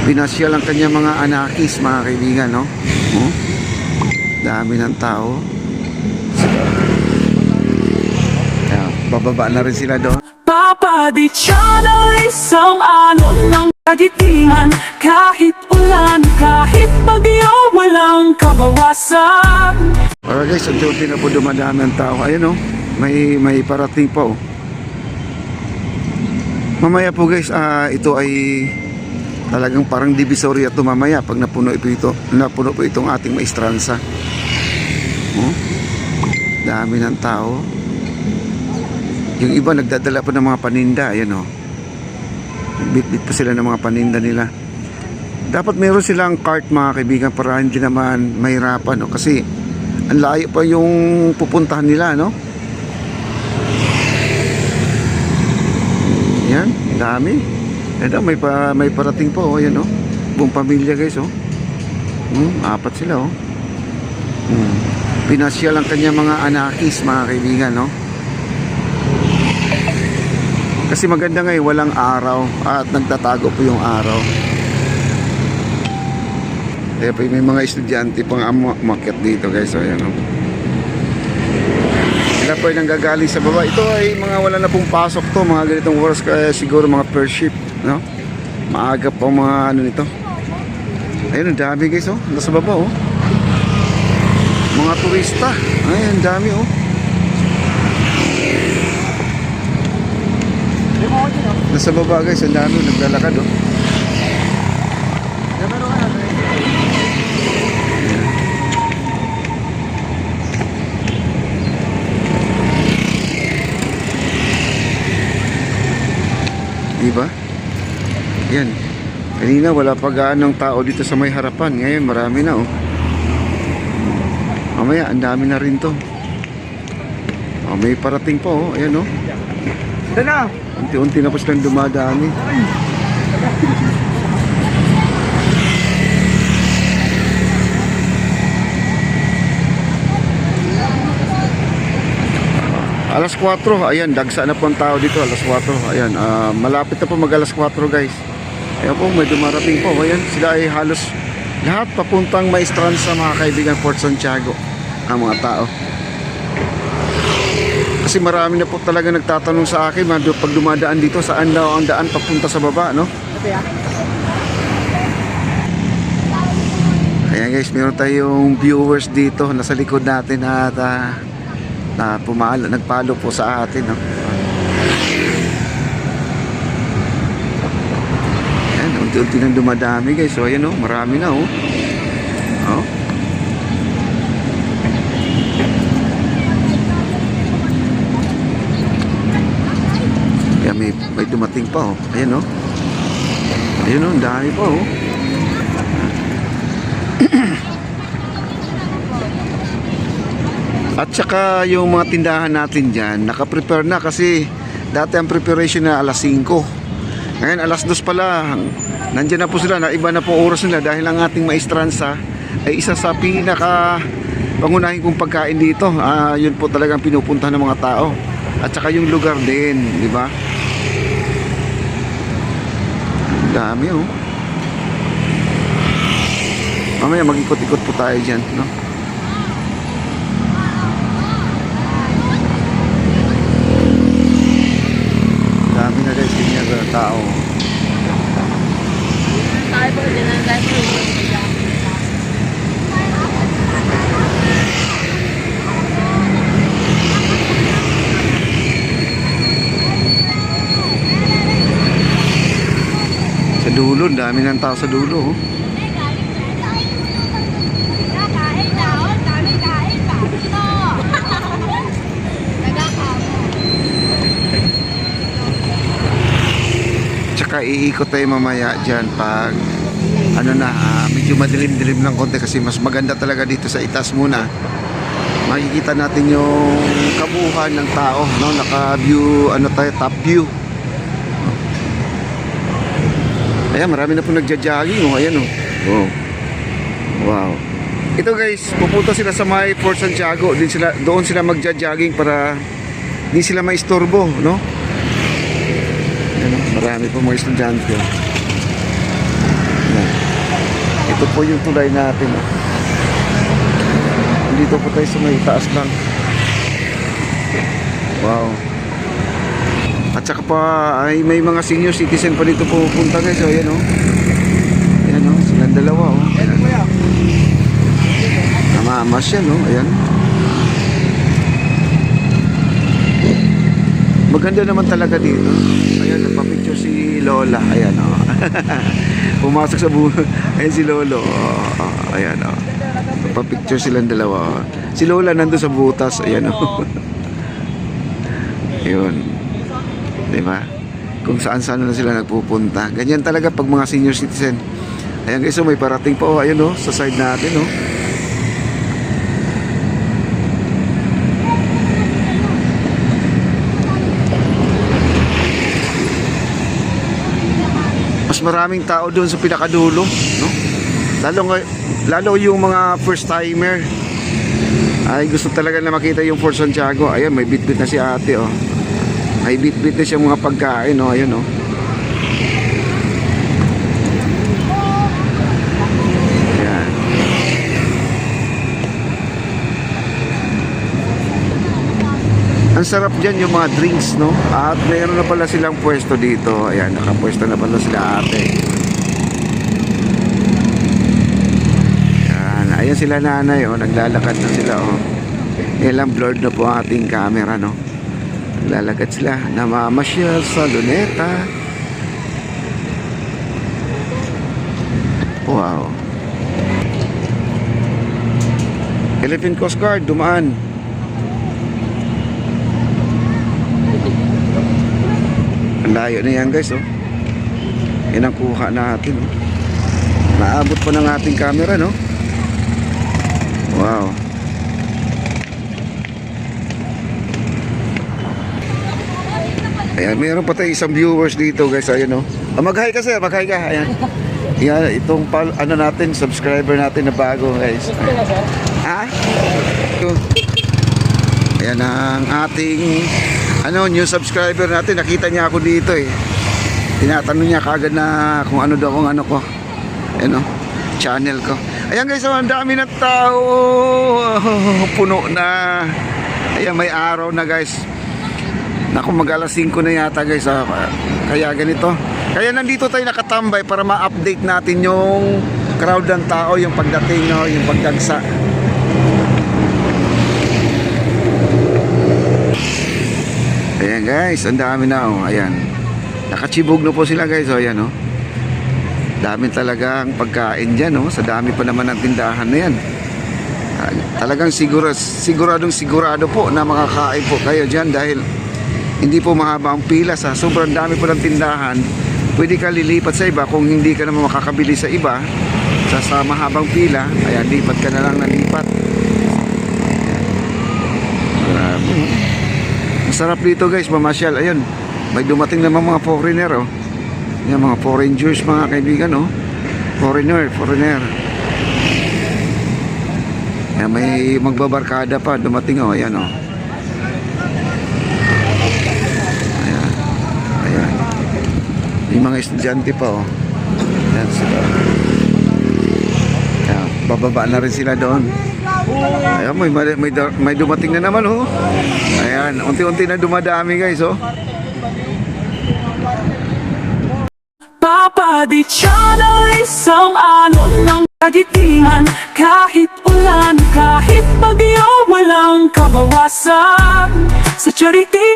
Pinasya lang kanya mga anakis, mga kaibigan, no? Oh, dami ng tao. Kaya, bababa na rin sila doon. Papadi channel, isang alon ng kagitihan. Kahit ulan, kahit bagyo, walang kabawasan. Alright guys, unti-unti na po dumadami ang tao. Ayun, oh, may parating pa, oh. Mamaya po guys, ito ay talagang parang divisoria to mamaya pag napuno po itong ating maestranza. Oh, dami ng tao. Yung iba nagdadala pa ng mga paninda. Ayan, oh, bit-bit pa sila ng mga paninda nila. Dapat meron silang cart, mga kaibigan, para hindi naman mahirapan, no? Kasi ang layo pa yung pupuntahan nila, no? Yan, dami. Ito, may parating po, oh, yan, oh. Buong pamilya guys, oh. Apat sila, oh. Pinasya lang kanya mga anakis, mga kaibigan, no? Kasi maganda ngayon, walang araw at nagtatago po yung araw. Kaya pa may mga estudyante pang umakyat dito guys, so ayan, oh. Sila po ay nanggagaling sa baba. Ito ay mga wala na pong pasok to, mga ganitong oras, kaya siguro mga per shift, no? Maaga pa mga ano nito. Ayun, ang dami guys, oh. Nasa baba, oh. Mga turista. Ayun, ang dami, oh. Nasa baba guys, ang dami, naglalakad, oh. Diba? Yan. Kanina wala pa gaanong tao dito sa may harapan. Ngayon marami na, oh. Mamaya ang dami na rin to. Oh, may parating pa, oh. Ayan, oh. Unti-unti na po silang dumadami. Alas 4, ayan, dagsa na po ang tao dito, alas 4, ayan, malapit na po mag alas 4 guys. Ayan po, may dumarating po, ayan, sila ay halos lahat papuntang Maestranza, mga kaibigan, Fort Santiago, ang mga tao. Kasi marami na po talaga nagtatanong sa akin, pag dumadaan dito, saan daw ang daan papunta sa baba, no? Ayan guys, meron tayong viewers dito, nasa likod natin at nagpalo po sa atin, no? Ayan, unti-unti nang dumadami guys. So ayan, oh, marami na, oh. Oh. Kaya may dumating pa, oh. Ayan, oh. Ayan, oh, ang dami pa, oh. At saka yung mga tindahan natin dyan, nakaprepare na kasi dati ang preparation na alas 5. Ngayon alas 2 pala, nandyan na po sila, naiba na po oras nila dahil ang ating maestranza ay isa sa pinaka pangunahin kong pagkain dito. Yun po talagang pinupuntahan ng mga tao. At saka yung lugar din, di ba? Dami, oh. Mamaya mag-ikot-ikot po tayo dyan, no? Dami na guys, ganyan na tao. Sa dulo, dami ng tao sa dulo, oh. Tsaka iikot tayo mamaya dyan pag ano na, medyo madilim-dilim ng konti kasi mas maganda talaga dito sa itaas muna. Makikita natin yung kabuuan ng tao, no? Naka-view, ano tayo, top view. Ayan, marami na po nagja-jogging, oh. Ayan, oh. Oh. Wow. Ito guys, pupunta sila sa may Fort Santiago, doon sila magja-jogging para hindi sila maistorbo, no? Ayan, marami po mga estudyante. Ayan. Ito po yung tulay natin. Dito po tayo sa may taas lang. Wow. At saka pa ay may mga senior citizen pa dito pupunta guys. So ayan o. Ayan o, silang dalawa o. Ayan. Namamas yan o. Ayan. Maganda naman talaga dito. Ayan, nagpa-picture si Lola. Ayan o. Pumasok sa ayan si Lolo. Ayan o. Nagpa-picture silang dalawa. Si Lola nandun sa butas. Ayan o. Yun. Diba? Kung saan-saan na sila nagpupunta. Ganyan talaga pag mga senior citizen. Ayan guys, so may parating pa. Ayun o, sa side natin o. Mas maraming tao doon sa pinakadulo, no? Lalo yung mga first timer. Ay gusto talaga na makita yung Fort Santiago. Ayan, may bit-bit na si ate oh. May bit-bit na siya mga pagkain oh. Ayun oh. Ayan. Ang sarap dyan yung mga drinks, no? At mayroon na pala silang pwesto dito. Ayan, nakapwesto na pala sila ate. Ayan, ayan sila nanay, oh. Naglalakad na sila, oh. Ilang blurred na po ang ating camera, no? Naglalakad sila. Namamasyal sa Luneta. Wow. Philippine Coast Guard, dumaan. Ang layo na yan guys oh. Yan ang kuha natin oh. Naabot pa ng ating camera no. Wow. Ayan, mayroon pa tayo isang viewers dito guys. Ayan oh. Mag-hi ka sir, mag-hi ka. Ayan. Yan, itong ano natin, subscriber natin na bago guys. Ha? Ayan ang ating new subscriber natin. Nakita niya ako dito eh. Tinatanong niya kagad na kung ano daw kung ano ko. Ayan o, channel ko. Ayan guys, ang dami na tao. Puno na. Ayan, may araw na guys. Naku, mag alas 5 na yata guys. Kaya ganito. Kaya nandito tayo nakatambay para ma-update natin yung crowd ng tao, yung pagdating, no, yung pagdagsa. Ayan guys, ang dami na oh. Ayan. Nakachibog na po sila guys oh. Ayan oh. Dami talagang pagkain dyan oh. Sa dami pa naman ng tindahan na yan. Talagang siguradong po na makakain po kayo dyan dahil hindi po mahaba ang pila. Sa sobrang dami po ng tindahan, pwede ka lilipat sa iba kung hindi ka naman makakabili sa iba sa mahabang pila. Ayan, lipat ka na lang na lipat. Masarap dito guys, mamasyal. Ayun, may dumating naman mga foreigner oh. Yan, mga foreigners mga kaibigan oh. Foreigner. Yan, may magbabarkada pa dumating oh. Ayan oh. Ayan. Yung mga estudyante pa oh. Yan sila. Yan, bababa na rin sila doon. Ayan, may dumating na naman oh. Ayan, unti-unti na dumadami guys oh. Papa Di Channel, isang alon ng kagitingan. Kahit ulan, kahit bagyo, walang kabawasan. Sa charity